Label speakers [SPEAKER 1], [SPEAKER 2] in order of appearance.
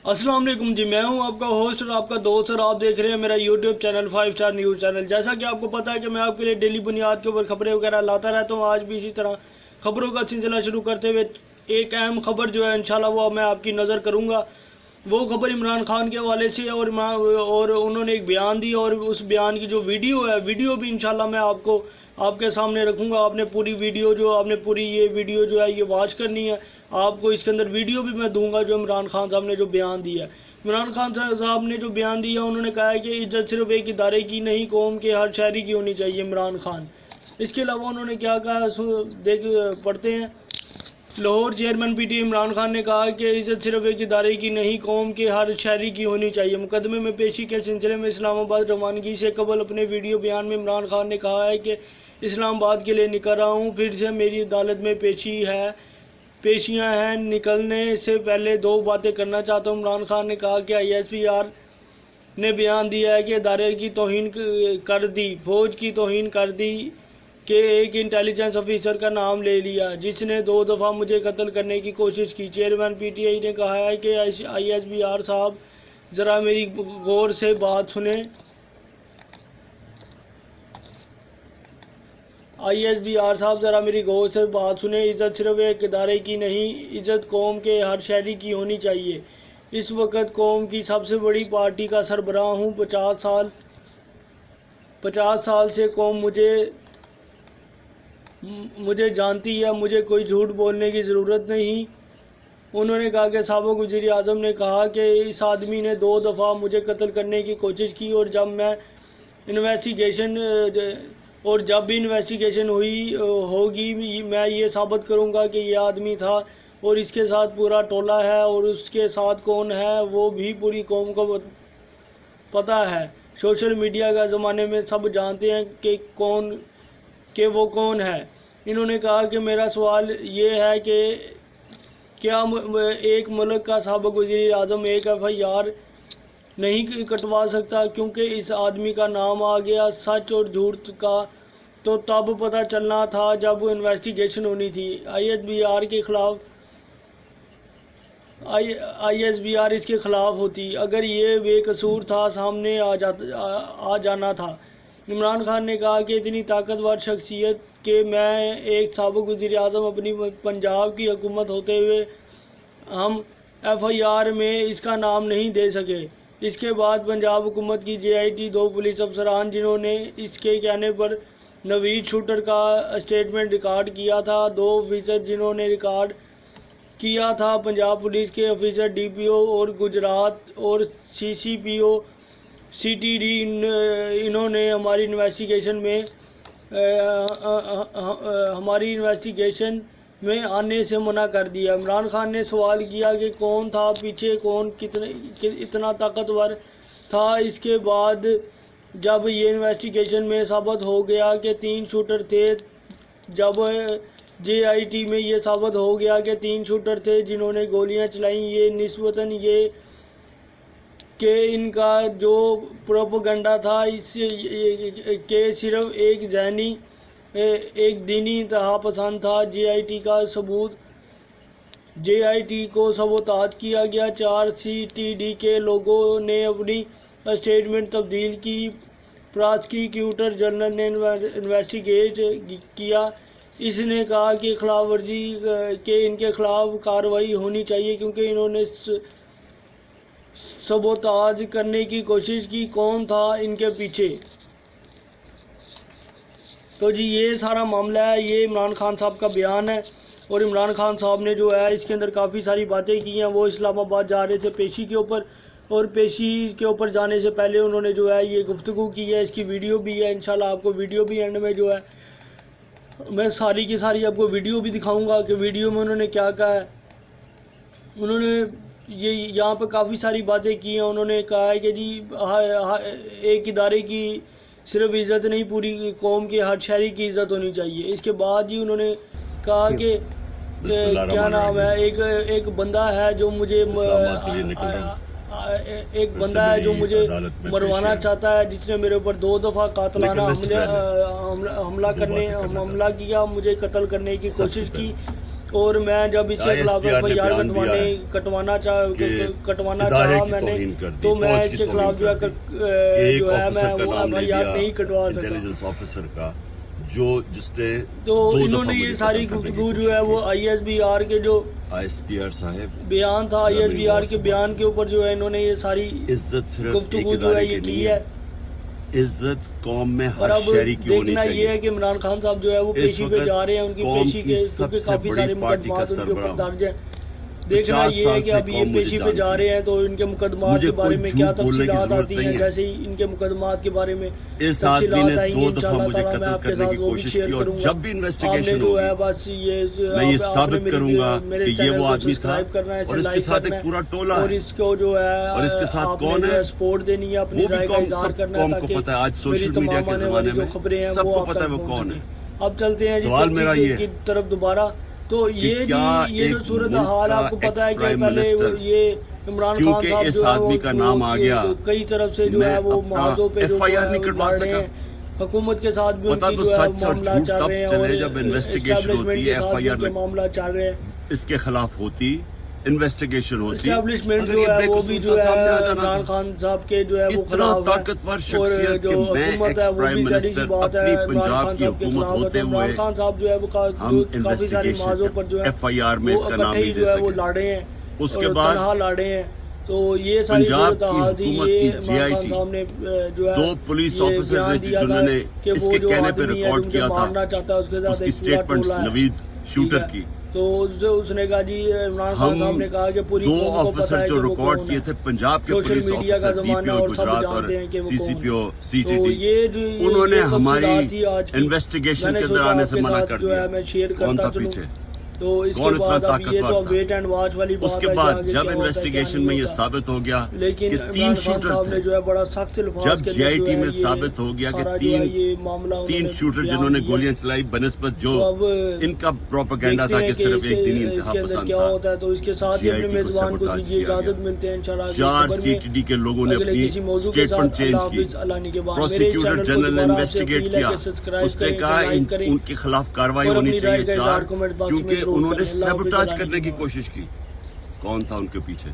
[SPEAKER 1] अस्सलाम वालेकुम जी, मैं हूं आपका होस्ट और आपका दोस्त और आप देख रहे हैं मेरा YouTube channel 5 star news channel. जैसा कि आपको पता है कि मैं आपके लिए डेली बुनियाद के ऊपर खबरें वगैरह लाता रहता हूं। आज भी इसी तरह खबरों का सिलसिला शुरू करते हुए एक अहम खबर जो है इंशाल्लाह वो मैं आपकी नज़र करूंगा। वो खबर इमरान खान के हवाले से है और उन्होंने एक बयान दिया और उस बयान की जो वीडियो है, वीडियो भी इंशाल्लाह मैं आपको आपके सामने रखूंगा। आपने पूरी वीडियो आपने पूरी ये वीडियो जो है ये वॉच करनी है। आपको इसके अंदर वीडियो भी मैं दूंगा जो इमरान खान साहब ने जो बयान दिया है। इमरान खान साहब ने जो बयान दिया उन्होंने कहा है कि इज्जत सिर्फ एक इदारे की नहीं, कौम के हर शहरी की होनी चाहिए। इमरान खान इसके अलावा उन्होंने क्या कहा देख पढ़ते हैं। लाहौर चेयरमैन पीटी इमरान खान ने कहा कि इज्जत सिर्फ एक इदारे की नहीं, कौम के हर शहरी की होनी चाहिए। मुकदमे में पेशी के सिलसिले में इस्लामाबाद रवानगी से कबल अपने वीडियो बयान में इमरान खान ने कहा है कि इस्लामाबाद के लिए निकल रहा हूँ, फिर से मेरी अदालत में पेशियाँ हैं। निकलने से पहले दो बातें करना चाहता हूँ। इमरान खान ने कहा कि ISPR ने बयान दिया है कि इदारे की तौहीन कर दी, फौज की तौहीन कर दी कि एक इंटेलिजेंस ऑफिसर का नाम ले लिया जिसने 2 दफ़ा मुझे कत्ल करने की कोशिश की। चेयरमैन PTI ने कहा है कि ISPR साहब ज़रा मेरी गौर से बात सुने। ISPR साहब ज़रा मेरी गौर से बात सुने। इज़्ज़त सिर्फ एक इदारे की नहीं, इज़्ज़त कौम के हर शहरी की होनी चाहिए। इस वक्त कौम की सबसे बड़ी पार्टी का सरबराह हूँ। 50 साल से कौम मुझे जानती है, मुझे कोई झूठ बोलने की ज़रूरत नहीं। उन्होंने कहा कि साबिक़ वज़ीर आज़म ने कहा कि इस आदमी ने 2 दफ़ा मुझे कत्ल करने की कोशिश की और जब भी इन्वेस्टिगेशन होगी मैं ये साबित करूंगा कि ये आदमी था और इसके साथ पूरा टोला है और उसके साथ कौन है वो भी पूरी कौम को पता है। सोशल मीडिया का ज़माने में सब जानते हैं कि वो कौन है। इन्होंने कहा कि मेरा सवाल ये है कि क्या एक मुल्क का साबिक़ वज़ीर आज़म एक FIR नहीं कटवा सकता? क्योंकि इस आदमी का नाम आ गया। सच और झूठ का तो तब पता चलना था जब इन्वेस्टिगेशन होनी थी। ISPR इसके ख़िलाफ़ होती। अगर ये बेकसूर था सामने आ जाना था। इमरान खान ने कहा कि इतनी ताकतवर शख्सियत के मैं एक साबिक़ वज़ीर आज़म अपनी पंजाब की हुकूमत होते हुए हम FIR में इसका नाम नहीं दे सके। इसके बाद पंजाब हुकूमत की JIT 2 पुलिस अफसरान जिन्होंने इसके कहने पर नवीद शूटर का स्टेटमेंट रिकॉर्ड किया था, 2 ऑफिसर जिन्होंने रिकॉर्ड किया था पंजाब पुलिस के ऑफिसर DPO और गुजरात और CCPO CTD इन्होंने हमारी इन्वेस्टिगेशन में आने से मना कर दिया। इमरान खान ने सवाल किया कि कौन था पीछे, कौन इतना ताकतवर था। इसके बाद जब ये इन्वेस्टिगेशन में साबित हो गया कि 3 शूटर थे, जब JIT में ये साबित हो गया कि 3 शूटर थे जिन्होंने गोलियां चलाई, ये निस्बतन ये कि इनका जो प्रोपेगेंडा था इससे के सिर्फ एक दीनी इंतहा पसंद था। JIT को सबूताज किया गया। 4 CTD के लोगों ने अपनी स्टेटमेंट तब्दील की। प्रॉसिक्यूटर जनरल ने इन्वेस्टिगेट किया। इसने कहा कि खिलाफ वर्जी के इनके खिलाफ कार्रवाई होनी चाहिए क्योंकि इन्होंने सबूताज करने की कोशिश की। कौन था इनके पीछे? तो जी ये सारा मामला है, ये इमरान खान साहब का बयान है और इमरान खान साहब ने जो है इसके अंदर काफ़ी सारी बातें की हैं। वो इस्लामाबाद जा रहे थे पेशी के ऊपर और पेशी के ऊपर जाने से पहले उन्होंने जो है ये गुफ्तगू की है। इसकी वीडियो भी है, इंशाल्लाह आपको वीडियो भी एंड में जो है मैं सारी की सारी आपको वीडियो भी दिखाऊंगा कि वीडियो में उन्होंने क्या कहा है। उन्होंने ये यहाँ पर काफ़ी सारी बातें की हैं। उन्होंने कहा है कि जी एक इदारे की सिर्फ इज़्ज़त नहीं, पूरी कौम के हर शहरी की इज़्ज़त होनी चाहिए। इसके बाद ही उन्होंने कहा कि क्या नाम है, एक बंदा है जो मुझे मरवाना चाहता है, जिसने मेरे ऊपर 2 दफ़ा कातलाना हमला किया, मुझे कत्ल करने की कोशिश की اور میں جب اس کے خلاف FIR کٹوانا چاہا میں نے تو میں اس کے خلاف جو ہے میں وہ FIR نہیں کٹوا سکا.
[SPEAKER 2] انٹیلیجنس آفیسر کا جس نے
[SPEAKER 1] تو انہوں نے یہ ساری گفتگو جو ہے وہ ISBR کے جو
[SPEAKER 2] ISBR صاحب
[SPEAKER 1] بیان تھا ISBR کے بیان کے اوپر جو ہے انہوں نے یہ ساری
[SPEAKER 2] عزت صرف
[SPEAKER 1] گفتگو جو ہے یہ کی ہے.
[SPEAKER 2] عزت قوم میں
[SPEAKER 1] اور
[SPEAKER 2] ہر
[SPEAKER 1] اب
[SPEAKER 2] شہری کی ہونی
[SPEAKER 1] دیکھنا یہ
[SPEAKER 2] چاہیے.
[SPEAKER 1] ہے کہ عمران خان صاحب جو ہے وہ پیشی پہ جا رہے ہیں, ان کی پیشی کے کیونکہ کافی سارے مقدمات ان کے اوپر درج ہیں. دیکھنا یہ ہے کہ اب یہ پیشی پہ جا رہے ہیں تو ان کے مقدمات کے بارے میں کیا تفصیلات آتی ہیں. جیسے ہی ان کے مقدمات کے بارے میں
[SPEAKER 2] اس آدمی
[SPEAKER 1] تفصیلات
[SPEAKER 2] نے
[SPEAKER 1] آئیں گی
[SPEAKER 2] 2 دفعہ مجھے قتل کرنے کی کوشش کی, اور جب بھی انویسٹیگیشن ہوگی میں یہ ثابت کروں گا کہ یہ وہ آدمی تھا, اور اس کے ساتھ ایک پورا ٹولہ
[SPEAKER 1] اور
[SPEAKER 2] ہے.
[SPEAKER 1] اس کو جو ہے
[SPEAKER 2] اور اس کے ساتھ کون ہے
[SPEAKER 1] سپورٹ دینی ہے, اپنی
[SPEAKER 2] وہ بھی
[SPEAKER 1] رائے کا
[SPEAKER 2] قوم,
[SPEAKER 1] اظہار
[SPEAKER 2] سب
[SPEAKER 1] کرنا ہے
[SPEAKER 2] قوم کو
[SPEAKER 1] تاکہ
[SPEAKER 2] پتہ ہے. آج
[SPEAKER 1] میری
[SPEAKER 2] سوشل میڈیا
[SPEAKER 1] تمام
[SPEAKER 2] کے
[SPEAKER 1] آنے والی
[SPEAKER 2] زمانے
[SPEAKER 1] جو خبریں ہیں
[SPEAKER 2] میں سب
[SPEAKER 1] وہ
[SPEAKER 2] کو
[SPEAKER 1] آپ
[SPEAKER 2] پتہ ہے
[SPEAKER 1] تک
[SPEAKER 2] وہ
[SPEAKER 1] پہنچ
[SPEAKER 2] کون ہے.
[SPEAKER 1] سکیں. اب چلتے ہیں
[SPEAKER 2] سوال میرا یہ
[SPEAKER 1] کی طرف دوبارہ. تو یہ جو صورتحال آپ کو پتا ہے کہ پہلے یہ عمران خان
[SPEAKER 2] کیونکہ
[SPEAKER 1] صاحب
[SPEAKER 2] اس
[SPEAKER 1] جو ہے
[SPEAKER 2] آدمی کا نام آ گیا,
[SPEAKER 1] کئی طرف سے جو ہے وہ محاذوں پہ جو
[SPEAKER 2] FIR نہیں کٹوا
[SPEAKER 1] لڑ رہے
[SPEAKER 2] سکا.
[SPEAKER 1] ہیں. حکومت کے ساتھ بھی ان
[SPEAKER 2] پتا
[SPEAKER 1] کی
[SPEAKER 2] تو
[SPEAKER 1] جو ہے
[SPEAKER 2] سچ اور
[SPEAKER 1] معاملات
[SPEAKER 2] جھوٹ
[SPEAKER 1] چل
[SPEAKER 2] تب
[SPEAKER 1] رہے ہیں,
[SPEAKER 2] چلے
[SPEAKER 1] اور
[SPEAKER 2] جب انویسٹیگیشن
[SPEAKER 1] اسٹیبلشمنٹ
[SPEAKER 2] ہوتی
[SPEAKER 1] کے
[SPEAKER 2] ہے.
[SPEAKER 1] ساتھ بھی ان کے
[SPEAKER 2] FIR
[SPEAKER 1] معاملات چل رہے ہیں.
[SPEAKER 2] اس کے خلاف ہوتی, انویسٹیگیشن ہوتی,
[SPEAKER 1] اسٹیبلشمنٹ جو ہے وہ بھی جو ہے عمران خان صاحب کے جو ہے وہ
[SPEAKER 2] اتنا
[SPEAKER 1] خلاف
[SPEAKER 2] طاقتور
[SPEAKER 1] ہے, اور
[SPEAKER 2] شخصیت
[SPEAKER 1] جو
[SPEAKER 2] کہ میں
[SPEAKER 1] حکومت ہے
[SPEAKER 2] ایکس
[SPEAKER 1] وہ
[SPEAKER 2] پرائم
[SPEAKER 1] بھی ظاہری سی
[SPEAKER 2] منسٹر
[SPEAKER 1] بات
[SPEAKER 2] اپنی
[SPEAKER 1] ہے عمران
[SPEAKER 2] پنجاب
[SPEAKER 1] خان
[SPEAKER 2] کی
[SPEAKER 1] صاحب کے
[SPEAKER 2] حکومت
[SPEAKER 1] خلاف ہے.
[SPEAKER 2] ہوتے
[SPEAKER 1] تو
[SPEAKER 2] ہوئے
[SPEAKER 1] عمران خان صاحب جو ہے وہ
[SPEAKER 2] ہم
[SPEAKER 1] کافی ساری موضوع پر جو ہے
[SPEAKER 2] FIR میں اس کا نام نہیں دے
[SPEAKER 1] وہ
[SPEAKER 2] سکے.
[SPEAKER 1] لڑے ہیں,
[SPEAKER 2] اس کے بعد
[SPEAKER 1] تنہا لڑے ہیں. تو یہ ساری صورتحال تھی. یہ عمران خان صاحب نے جو ہے
[SPEAKER 2] 2 پولیس
[SPEAKER 1] یہ
[SPEAKER 2] آفیسر
[SPEAKER 1] بیان دیا
[SPEAKER 2] جنہوں
[SPEAKER 1] تھا
[SPEAKER 2] نے
[SPEAKER 1] کہ
[SPEAKER 2] اس
[SPEAKER 1] وہ
[SPEAKER 2] کے
[SPEAKER 1] جو
[SPEAKER 2] کہنے پہ
[SPEAKER 1] آدمی ہے
[SPEAKER 2] ریکارڈ
[SPEAKER 1] جو
[SPEAKER 2] کیا
[SPEAKER 1] مجھے
[SPEAKER 2] تھا,
[SPEAKER 1] مارنا چاہتا ہے اس کے
[SPEAKER 2] اس
[SPEAKER 1] ساتھ
[SPEAKER 2] کی
[SPEAKER 1] ایک پورا
[SPEAKER 2] سٹیٹمنٹس
[SPEAKER 1] ٹولہ ہے.
[SPEAKER 2] نوید شوٹر کی.
[SPEAKER 1] تو اس نے کہا جی عمران خان صاحب نے کہا کہ پوری
[SPEAKER 2] 2
[SPEAKER 1] قوم کو پتہ
[SPEAKER 2] آفیسر
[SPEAKER 1] ہے
[SPEAKER 2] جو
[SPEAKER 1] کہ وہ
[SPEAKER 2] ریکارڈ
[SPEAKER 1] کون
[SPEAKER 2] کیے
[SPEAKER 1] ہے.
[SPEAKER 2] تھے پنجاب کے
[SPEAKER 1] سوشل
[SPEAKER 2] پولیس
[SPEAKER 1] میڈیا کا
[SPEAKER 2] آفیسر
[SPEAKER 1] زمانہ
[SPEAKER 2] DPO
[SPEAKER 1] اور سب
[SPEAKER 2] گجرات اور
[SPEAKER 1] جانتے ہیں کہ وہ
[SPEAKER 2] CCPO
[SPEAKER 1] تو
[SPEAKER 2] CTD,
[SPEAKER 1] یہ
[SPEAKER 2] انہوں نے
[SPEAKER 1] یہ
[SPEAKER 2] ہماری
[SPEAKER 1] تفصیلات تھی آج کی.
[SPEAKER 2] انویسٹیگیشن
[SPEAKER 1] میں نے
[SPEAKER 2] کے
[SPEAKER 1] سوچا
[SPEAKER 2] اندر آنے
[SPEAKER 1] آپ
[SPEAKER 2] سے
[SPEAKER 1] کے
[SPEAKER 2] منع
[SPEAKER 1] ساتھ
[SPEAKER 2] کر
[SPEAKER 1] جو ہے
[SPEAKER 2] دیا.
[SPEAKER 1] میں شیئر
[SPEAKER 2] کون
[SPEAKER 1] کرتا
[SPEAKER 2] تھا
[SPEAKER 1] چلوں.
[SPEAKER 2] پیچھے,
[SPEAKER 1] تو اس کے
[SPEAKER 2] کون اتنا
[SPEAKER 1] بعد اب یہ تو
[SPEAKER 2] طاقتور
[SPEAKER 1] ویٹ اینڈ واچ والی بات
[SPEAKER 2] اس
[SPEAKER 1] ہے
[SPEAKER 2] کے
[SPEAKER 1] کہ
[SPEAKER 2] بعد
[SPEAKER 1] آگے
[SPEAKER 2] جب
[SPEAKER 1] کیا ہوتا ہے, کیا
[SPEAKER 2] انویسٹیگیشن
[SPEAKER 1] نہیں
[SPEAKER 2] میں یہ
[SPEAKER 1] ہوتا.
[SPEAKER 2] ثابت ہو گیا
[SPEAKER 1] لیکن
[SPEAKER 2] کہ 3
[SPEAKER 1] عمران خان
[SPEAKER 2] شوٹر
[SPEAKER 1] صاحب نے
[SPEAKER 2] تھے,
[SPEAKER 1] جو ہے بڑا سخت الفاظ
[SPEAKER 2] جب
[SPEAKER 1] کے اندر
[SPEAKER 2] GIT
[SPEAKER 1] جو ہے
[SPEAKER 2] میں
[SPEAKER 1] یہ
[SPEAKER 2] ثابت ہو گیا کہ
[SPEAKER 1] سارا جو ہے یہ معاملہ انہوں
[SPEAKER 2] 3
[SPEAKER 1] نے
[SPEAKER 2] شوٹر
[SPEAKER 1] بیان
[SPEAKER 2] جنہوں نے
[SPEAKER 1] دیا.
[SPEAKER 2] گولیاں چلائی بنسبت جو
[SPEAKER 1] تو اب
[SPEAKER 2] ان کا پروپیگنڈا
[SPEAKER 1] دیکھتے
[SPEAKER 2] تھا
[SPEAKER 1] ہیں
[SPEAKER 2] کہ صرف ایک دینی
[SPEAKER 1] اس
[SPEAKER 2] انتہا
[SPEAKER 1] کے اندر
[SPEAKER 2] پسند
[SPEAKER 1] کیا
[SPEAKER 2] تھا.
[SPEAKER 1] ہوتا ہے. تو اس کے ساتھ ہی اپنے
[SPEAKER 2] GIT کو
[SPEAKER 1] میزبان کو
[SPEAKER 2] سیبوٹاج
[SPEAKER 1] دیجیے
[SPEAKER 2] کیا
[SPEAKER 1] اجازت.
[SPEAKER 2] گیا.
[SPEAKER 1] ملتے ہیں انشاءاللہ
[SPEAKER 2] 4
[SPEAKER 1] خبر میں
[SPEAKER 2] CTD کے لوگوں نے
[SPEAKER 1] اگلے
[SPEAKER 2] اپنی
[SPEAKER 1] کسی موضوع کے
[SPEAKER 2] اسٹیٹمنٹ
[SPEAKER 1] ساتھ.
[SPEAKER 2] چینج
[SPEAKER 1] اللہ
[SPEAKER 2] کی.
[SPEAKER 1] حافظ. اللہ نگہبان. میرے
[SPEAKER 2] پروسیکیوٹر
[SPEAKER 1] چینل کو
[SPEAKER 2] جنرل نے
[SPEAKER 1] دوبارہ آپ سے
[SPEAKER 2] انویسٹیگیٹ
[SPEAKER 1] اپیل ہے
[SPEAKER 2] کیا,
[SPEAKER 1] کہ سبسکرائب
[SPEAKER 2] اس نے
[SPEAKER 1] کریں,
[SPEAKER 2] کہا
[SPEAKER 1] لائک کریں
[SPEAKER 2] ان کے خلاف کارروائی
[SPEAKER 1] اور
[SPEAKER 2] ہونی
[SPEAKER 1] اپنی رائے
[SPEAKER 2] چاہیے
[SPEAKER 1] کا اظہار
[SPEAKER 2] 4,
[SPEAKER 1] کمنٹ باکس میں
[SPEAKER 2] کیونکہ
[SPEAKER 1] ضرور
[SPEAKER 2] انہوں نے
[SPEAKER 1] کریں. اللہ حافظ.
[SPEAKER 2] سیبوٹاج
[SPEAKER 1] اللہ
[SPEAKER 2] کرنے کی
[SPEAKER 1] نگہبان.
[SPEAKER 2] کوشش کی. کون تھا ان کے پیچھے؟